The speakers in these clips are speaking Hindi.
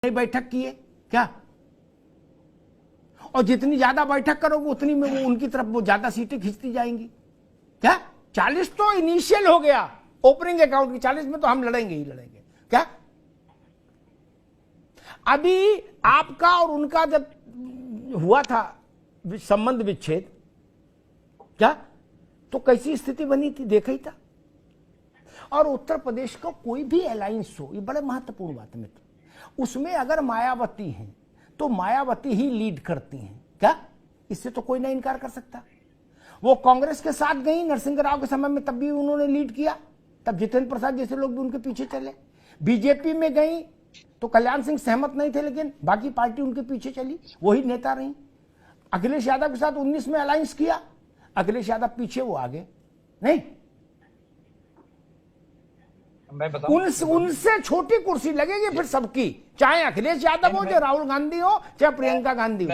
बैठक की है क्या? और जितनी ज्यादा बैठक करोगे उतनी में वो उनकी तरफ वो ज्यादा सीटें खींचती जाएंगी क्या? 40 तो इनिशियल हो गया ओपनिंग अकाउंट की, 40 में तो हम लड़ेंगे ही लड़ेंगे क्या? अभी आपका और उनका जब हुआ था संबंध विच्छेद क्या, तो कैसी स्थिति बनी थी देखा ही था। और उत्तर प्रदेश का कोई भी अलायंस हो, ये बड़े महत्वपूर्ण बात है मित्र, उसमें अगर मायावती हैं तो मायावती ही लीड करती हैं क्या? इससे तो कोई ना इनकार कर सकता। वो कांग्रेस के साथ गई नरसिंह राव के समय में, तब भी उन्होंने लीड किया, तब जितेंद्र प्रसाद जैसे लोग भी उनके पीछे चले। बीजेपी में गई तो कल्याण सिंह सहमत नहीं थे, लेकिन बाकी पार्टी उनके पीछे चली, वही नेता रही। अखिलेश यादव के साथ 19 में अलायंस किया, अखिलेश यादव पीछे, वो आगे नहीं। उनसे छोटी कुर्सी लगेगी फिर सबकी, चाहे अखिलेश यादव हो, चाहे राहुल गांधी हो, चाहे प्रियंका गांधी हो।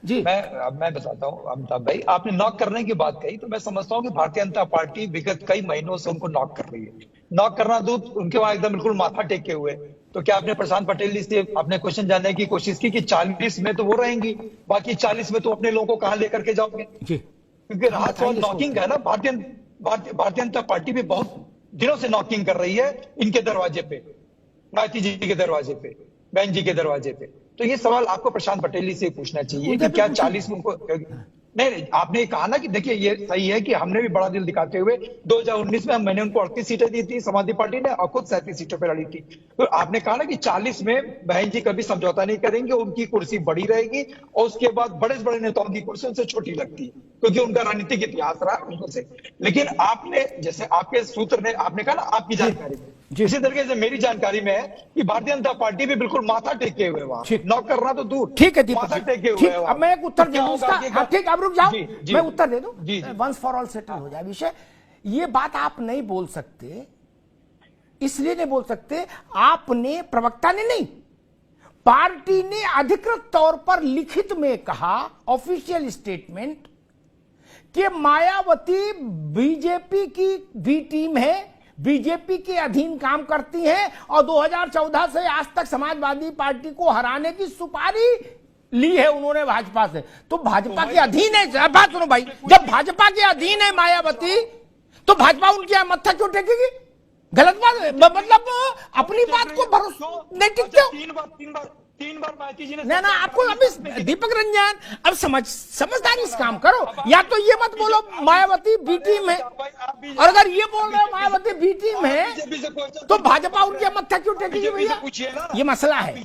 जी मैं बताता हूँ अमिताभ भाई, आपने नॉक करने की बात कही तो मैं समझता हूँ कि भारतीय जनता पार्टी विगत कई महीनों से उनको नॉक कर रही है। नॉक करना दूर, उनके वहां एकदम बिल्कुल माथा टेके हुए। तो क्या आपने प्रशांत पटेल जी से अपने क्वेश्चन जानने की कोशिश की कि 40 में तो वो रहेंगी, बाकी 40 में तो अपने लोगों को कहां लेकर के जाओगे? क्योंकि रहा सवाल नॉकिंग का है ना, भारतीय जनता पार्टी भी बहुत दिनों से नॉकिंग कर रही है इनके दरवाजे पे, मायावती जी के दरवाजे पे, बहन जी के दरवाजे पे। तो ये सवाल आपको प्रशांत पटेल जी से पूछना चाहिए कि क्या 40 में उनको नहीं, आपने कहा ना कि देखिए ये सही है कि हमने भी बड़ा दिल दिखाते हुए 2019 में मैंने उनको 38 सीटें दी थी समाजवादी पार्टी ने, और खुद 37 सीटों पर लड़ी थी। तो आपने कहा ना कि 40 में बहन जी कभी समझौता नहीं करेंगे, उनकी कुर्सी बड़ी रहेगी, और उसके बाद बड़े से बड़े नेताओं की कुर्सी उनसे छोटी लगती है क्योंकि उनका राजनीतिक इतिहास रहा उनको से। लेकिन आपने, जैसे आपके सूत्र ने, आपने कहा ना आपकी जानकारी में, इसी तरीके से मेरी जानकारी में है कि भारतीय जनता पार्टी भी बिल्कुल माथा टेके हुए वहां, नॉक करना तो दूर, ठीक है, माथा टेके हुए। अब मैं एक उत्तर दे दूं इसका, ठीक, अब रुक जाओ, मैं उत्तर दे दूं, वंस फॉर ऑल सेटल हो जाए विषय। ये बात आप नहीं बोल सकते, इसलिए नहीं बोल सकते, आपने, प्रवक्ता ने नहीं, पार्टी ने अधिकृत तौर पर लिखित में कहा, ऑफिशियल स्टेटमेंट, कि मायावती बीजेपी की बी टीम है, बीजेपी के अधीन काम करती हैं, और 2014 से आज तक समाजवादी पार्टी को हराने की सुपारी ली है उन्होंने भाजपा से। तो भाजपा के अधीन है, बात सुनो भाई, जब भाजपा के अधीन है मायावती तो भाजपा उनकी मत्था क्यों टेकेगी? गलत बात, मतलब अपनी बात को भरोसा नहीं टिकते हो। तीन बार मायावती जी ने ना आपको अभी दीपक रंजन, अब समझदारी से काम करो, या तो ये मत बोलो मायावती बी टीम है, और अगर ये बोल रहे हो मायावती बी टीम है तो भाजपा उनके मत्था क्यों टेकेगी भैया? ये मसला है।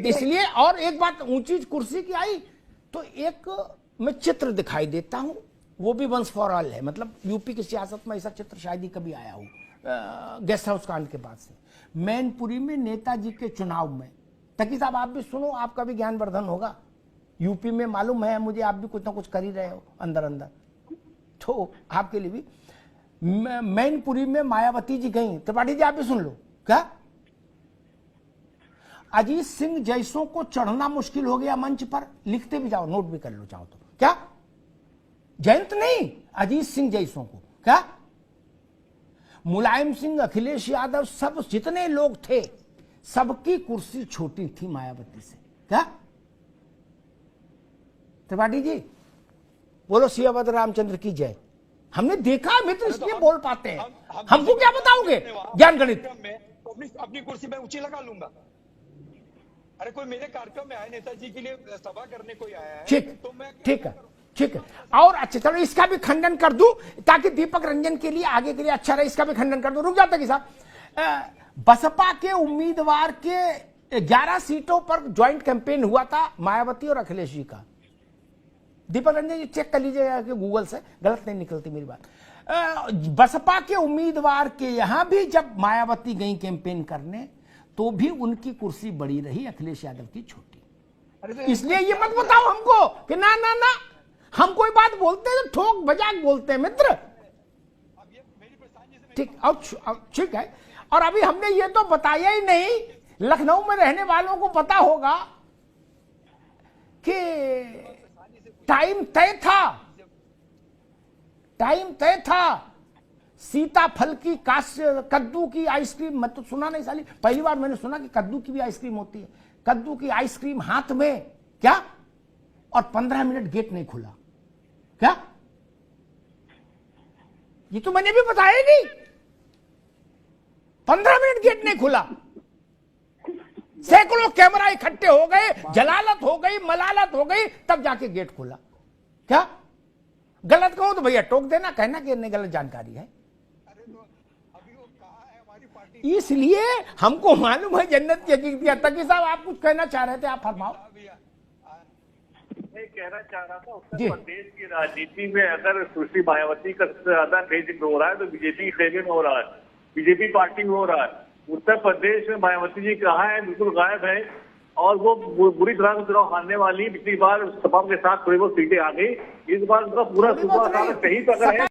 इसलिए और एक बात, ऊंची कुर्सी की आई तो एक मैं चित्र दिखाई देता हूं, वो भी वंस फॉर ऑल है, मतलब यूपी की सियासत में ऐसा चित्र शायद ही कभी आया हो गेस्ट हाउस कांड के बाद से। मैनपुरी में नेताजी के चुनाव में, तकी साहब आप भी सुनो, आपका भी ज्ञानवर्धन होगा, यूपी में मालूम है मुझे, आप भी कुछ ना कुछ कर ही रहे हो अंदर अंदर, तो आपके लिए भी। मैनपुरी में मायावती जी गई, त्रिपाठी जी आप भी सुन लो, क्या अजीत सिंह जैसों को चढ़ना मुश्किल हो गया मंच पर, लिखते भी जाओ, नोट भी कर लो चाहो तो, क्या जयंत नहीं, अजीत सिंह जैसों को, क्या मुलायम सिंह, अखिलेश यादव, सब जितने लोग थे सबकी कुर्सी छोटी थी मायावती से, क्या त्रिपाठी जी बोलो सियावत रामचंद्र की जय। हमने देखा मित्र, इसलिए बोल पाते हैं, हमको क्या बताओगे ज्ञान गणित? अपनी कुर्सी में ऊंची लगा लूंगा। अरे कोई मेरे कार्यक्रम में आए, नेताजी के लिए सभा करने कोई आया है, तो मैं ठीक है, ठीक है। और अच्छा चलो इसका भी खंडन कर दूं ताकि दीपक रंजन के लिए आगे के लिए अच्छा रहे, इसका भी खंडन कर दूं, रुक जाता कि साहब। बसपा के उम्मीदवार के 11 सीटों पर ज्वाइंट कैंपेन हुआ था मायावती और अखिलेश जी का। दीपक रंजन जी चेक कर लीजिएगा कि गूगल से, गलत नहीं निकलती मेरी बात। बसपा के उम्मीदवार के यहां भी जब मायावती गई कैंपेन करने तो भी उनकी कुर्सी बड़ी रही, अखिलेश यादव की छोटी। इसलिए ये मत बताओ हमको कि ना ना ना, हम कोई बात बोलते हैं तो ठोक बजाक बोलते हैं मित्र, ठीक, अब ठीक है। और अभी हमने ये तो बताया ही नहीं, लखनऊ में रहने वालों को पता होगा कि टाइम तय था सीताफल की कद्दू की आइसक्रीम, मैं तो सुना नहीं साली, पहली बार मैंने सुना कि कद्दू की भी आइसक्रीम होती है। कद्दू की आइसक्रीम हाथ में, क्या, और 15 मिनट गेट नहीं खुला, क्या? ये तो मैंने भी बताया नहीं, 15 मिनट गेट नहीं खुला। सैकड़ों कैमरा इकट्ठे हो गए, जलालत हो गई, मलालत हो गई, तब जाके गेट खुला। क्या गलत कहूं तो भैया टोक देना, कहना कि नहीं गलत जानकारी है। इसलिए हमको मालूम है जन्नत की हकीकत। तकी साहब आप कुछ कहना चाह रहे थे, आप फरमाओ। मैं कहना चाह रहा था, उत्तर प्रदेश की राजनीति में अगर सुश्री मायावती का सबसे ज्यादा क्रेडिट हो रहा है तो बीजेपी की क्रेडिट में हो रहा है, बीजेपी पार्टी में हो रहा है। उत्तर प्रदेश में मायावती जी कहाँ है, बिल्कुल गायब है, और वो बुरी तरह से चुनाव हारने वाली। पिछली बार सपा के साथ थोड़ी बहुत सीटें आ गई, इस बार उनका पूरा सूबा सही पकड़ है।